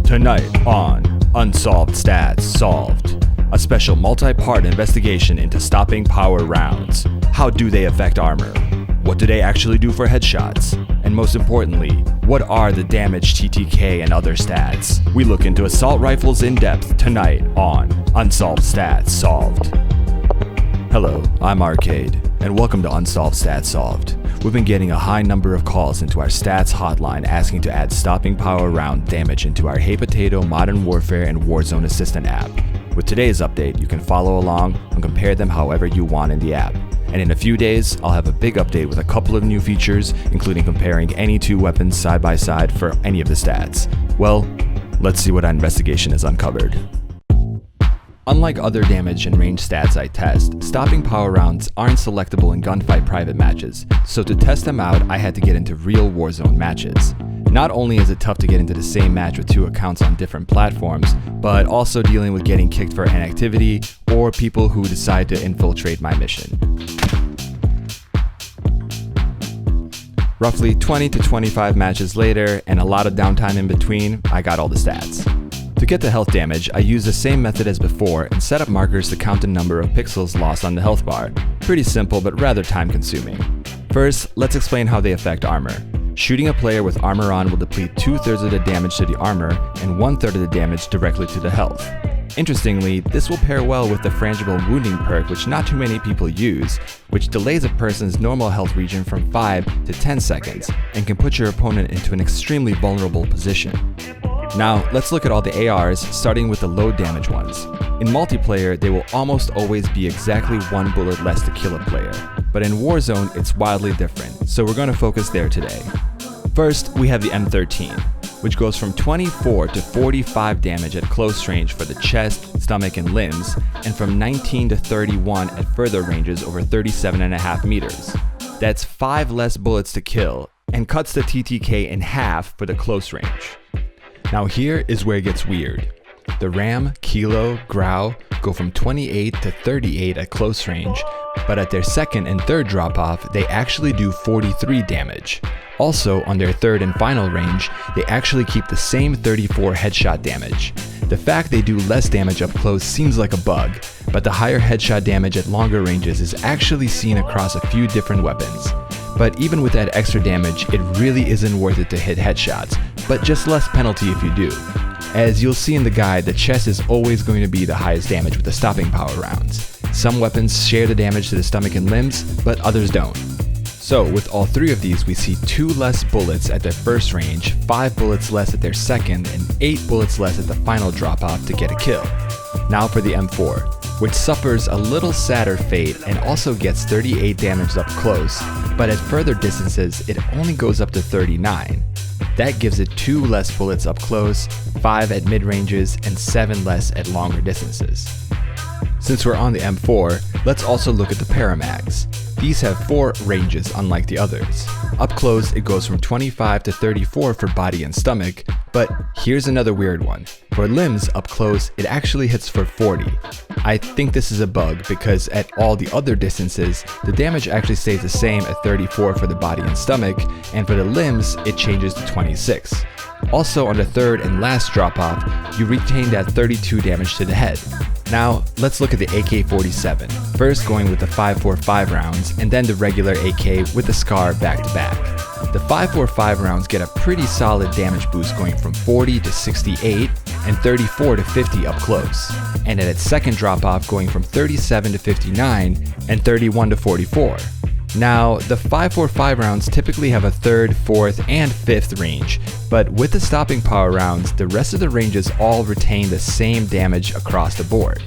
Tonight on Unsolved Stats Solved, a special multi-part investigation into stopping power rounds. How do they affect armor? What do they actually do for headshots? And most importantly, what are the damage TTK and other stats? We look into assault rifles in depth tonight on Unsolved Stats Solved. Hello, I'm Arcade, and welcome to Unsolved Stats Solved. We've been getting a high number of calls into our stats hotline asking to add stopping power round damage into our Hey Potato, Modern Warfare, and Warzone Assistant app. With today's update, you can follow along and compare them however you want in the app. And in a few days, I'll have a big update with a couple of new features, including comparing any two weapons side by side for any of the stats. Well, let's see what our investigation has uncovered. Unlike other damage and range stats I test, stopping power rounds aren't selectable in gunfight private matches, so to test them out I had to get into real Warzone matches. Not only is it tough to get into the same match with two accounts on different platforms, but also dealing with getting kicked for inactivity or people who decide to infiltrate my mission. Roughly 20 to 25 matches later, and a lot of downtime in between, I got all the stats. To get the health damage, I used the same method as before and set up markers to count the number of pixels lost on the health bar. Pretty simple but rather time consuming. First, let's explain how they affect armor. Shooting a player with armor on will deplete 2/3 of the damage to the armor and 1/3 of the damage directly to the health. Interestingly, this will pair well with the frangible wounding perk, which not too many people use, which delays a person's normal health region from 5 to 10 seconds and can put your opponent into an extremely vulnerable position. Now, let's look at all the ARs, starting with the low damage ones. In multiplayer, they will almost always be exactly one bullet less to kill a player, but in Warzone, it's wildly different, so we're going to focus there today. First, we have the M13, which goes from 24 to 45 damage at close range for the chest, stomach, and limbs, and from 19 to 31 at further ranges over 37.5 meters. That's 5 less bullets to kill, and cuts the TTK in half for the close range. Now here is where it gets weird. The Ram, Kilo, Grau go from 28 to 38 at close range, but at their second and third drop-off, they actually do 43 damage. Also, on their third and final range, they actually keep the same 34 headshot damage. The fact they do less damage up close seems like a bug, but the higher headshot damage at longer ranges is actually seen across a few different weapons. But even with that extra damage, it really isn't worth it to hit headshots, but just less penalty if you do. As you'll see in the guide, the chest is always going to be the highest damage with the stopping power rounds. Some weapons share the damage to the stomach and limbs, but others don't. So with all three of these, we see 2 less bullets at their first range, 5 bullets less at their second, and 8 bullets less at the final drop-off to get a kill. Now for the M4, which suffers a little sadder fate and also gets 38 damage up close, but at further distances, it only goes up to 39. That gives it 2 less bullets up close, 5 at mid-ranges, and 7 less at longer distances. Since we're on the M4, let's also look at the Paramags. These have 4 ranges unlike the others. Up close, it goes from 25 to 34 for body and stomach, but here's another weird one. For limbs up close, it actually hits for 40. I think this is a bug because at all the other distances, the damage actually stays the same at 34 for the body and stomach, and for the limbs, it changes to 26. Also on the third and last drop-off, you retain that 32 damage to the head. Now, let's look at the AK-47, first going with the 5.45 rounds, and then the regular AK with the SCAR back to back. The 5.45 rounds get a pretty solid damage boost going from 40 to 68, and 34 to 50 up close, and at its second drop-off going from 37 to 59, and 31 to 44. Now, the 5.45 rounds typically have a 3rd, 4th, and 5th range, but with the stopping power rounds, the rest of the ranges all retain the same damage across the board.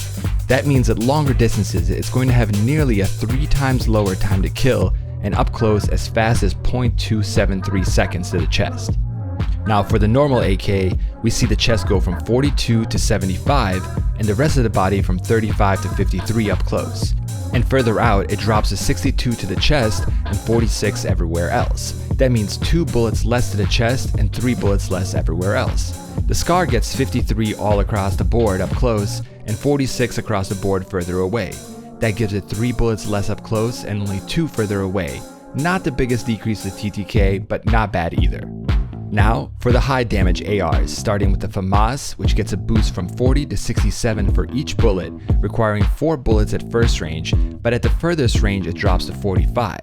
That means at longer distances, it's going to have nearly a 3 times lower time to kill, and up close as fast as 0.273 seconds to the chest. Now for the normal AK, we see the chest go from 42 to 75, and the rest of the body from 35 to 53 up close. And further out, it drops to 62 to the chest and 46 everywhere else. That means 2 bullets less to the chest and 3 bullets less everywhere else. The SCAR gets 53 all across the board up close and 46 across the board further away. That gives it 3 bullets less up close and only 2 further away. Not the biggest decrease to TTK, but not bad either. Now, for the high damage ARs, starting with the FAMAS, which gets a boost from 40 to 67 for each bullet, requiring 4 bullets at first range, but at the furthest range it drops to 45.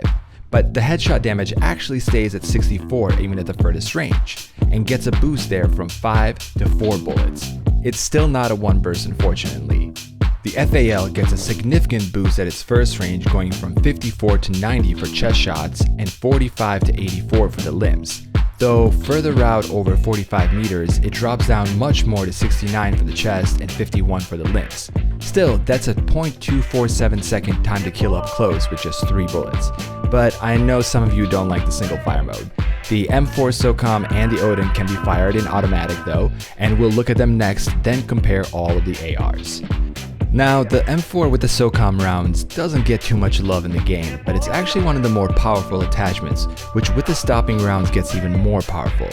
But the headshot damage actually stays at 64 even at the furthest range, and gets a boost there from 5 to 4 bullets. It's still not a one burst, unfortunately. The FAL gets a significant boost at its first range, going from 54 to 90 for chest shots and 45 to 84 for the limbs. Though further out over 45 meters, it drops down much more to 69 for the chest and 51 for the limbs. Still, that's a 0.247 second time to kill up close with just 3 bullets. But I know some of you don't like the single fire mode. The M4 SOCOM and the Odin can be fired in automatic though, and we'll look at them next, then compare all of the ARs. Now, the M4 with the SOCOM rounds doesn't get too much love in the game, but it's actually one of the more powerful attachments, which with the stopping rounds gets even more powerful.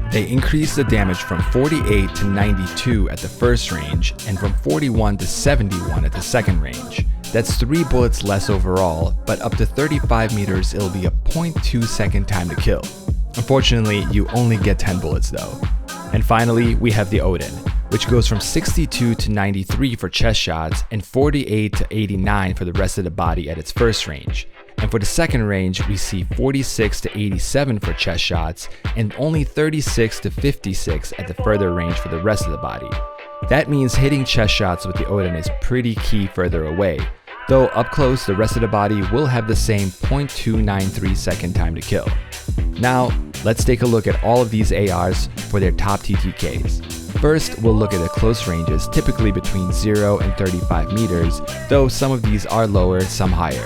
They increase the damage from 48 to 92 at the first range, and from 41 to 71 at the second range. That's 3 bullets less overall, but up to 35 meters it'll be a 0.2 second time to kill. Unfortunately, you only get 10 bullets though. And finally, we have the Odin, which goes from 62 to 93 for chest shots and 48 to 89 for the rest of the body at its first range. And for the second range, we see 46 to 87 for chest shots and only 36 to 56 at the further range for the rest of the body. That means hitting chest shots with the Odin is pretty key further away, though up close the rest of the body will have the same 0.293 second time to kill. Now, let's take a look at all of these ARs for their top TTKs. First, we'll look at the close ranges, typically between 0 and 35 meters, though some of these are lower, some higher.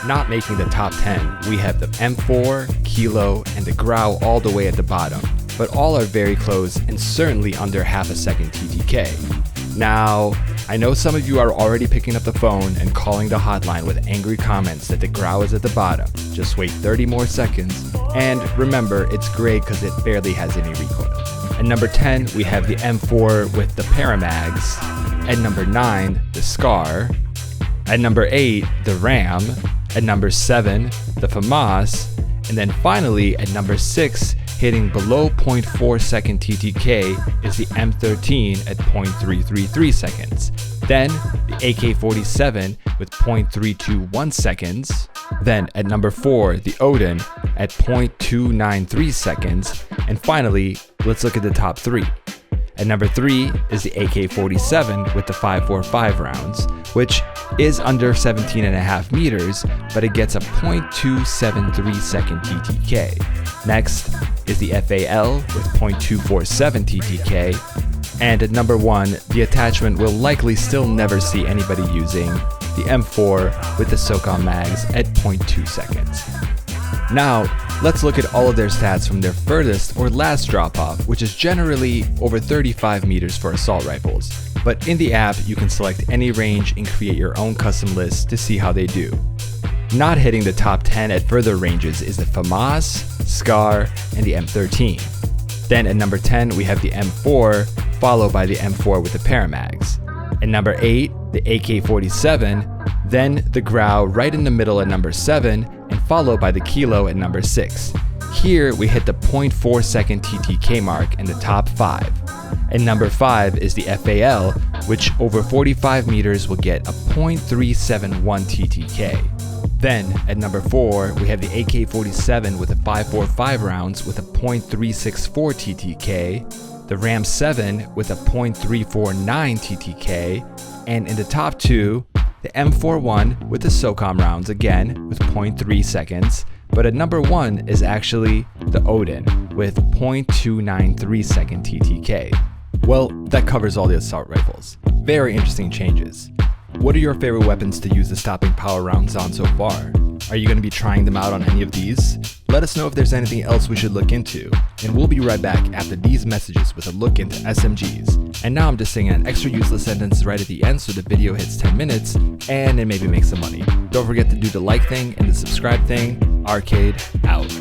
Not making the top 10, we have the M4, Kilo, and the Grau all the way at the bottom, but all are very close and certainly under half a second TTK. Now, I know some of you are already picking up the phone and calling the hotline with angry comments that the Grau is at the bottom. Just wait 30 more seconds, and remember, it's great because it barely has any recoil. At number 10, we have the M4 with the Paramags. At number 9, the Scar. At number 8, the Ram. At number 7, the FAMAS. And then finally, at number 6, hitting below 0.4 second TTK is the M13 at 0.333 seconds. Then the AK-47 with 0.321 seconds. Then at number 4, the Odin at 0.293 seconds. And finally, let's look at the top 3. At number 3 is the AK-47 with the 5.45 rounds, which is under 17.5 meters, but it gets a 0.273 second TTK. Next is the FAL with 0.247 TTK. And at number 1, the attachment we'll likely still never see anybody using, the M4 with the SOCOM mags at 0.2 seconds. Now, let's look at all of their stats from their furthest or last drop-off, which is generally over 35 meters for assault rifles. But in the app, you can select any range and create your own custom list to see how they do. Not hitting the top 10 at further ranges is the FAMAS, Scar, and the M13. Then at number 10, we have the M4, followed by the M4 with the Paramags. At number 8, the AK-47, then the Grau right in the middle at number 7, and followed by the Kilo at number 6. Here we hit the 0.4 second TTK mark in the top 5. And number 5 is the FAL, which over 45 meters will get a 0.371 TTK. Then at number 4, we have the AK-47 with a 5.45 rounds with a 0.364 TTK, the Ram 7 with a 0.349 TTK, and in the top 2, the M41 with the SOCOM rounds again with 0.3 seconds, but at number 1 is actually the Odin with 0.293 second TTK. Well, that covers all the assault rifles. Very interesting changes. What are your favorite weapons to use the stopping power rounds on so far? Are you going to be trying them out on any of these? Let us know if there's anything else we should look into, and we'll be right back after these messages with a look into SMGs. And now I'm just saying an extra useless sentence right at the end so the video hits 10 minutes, and it maybe makes some money. Don't forget to do the like thing and the subscribe thing. Arcade out.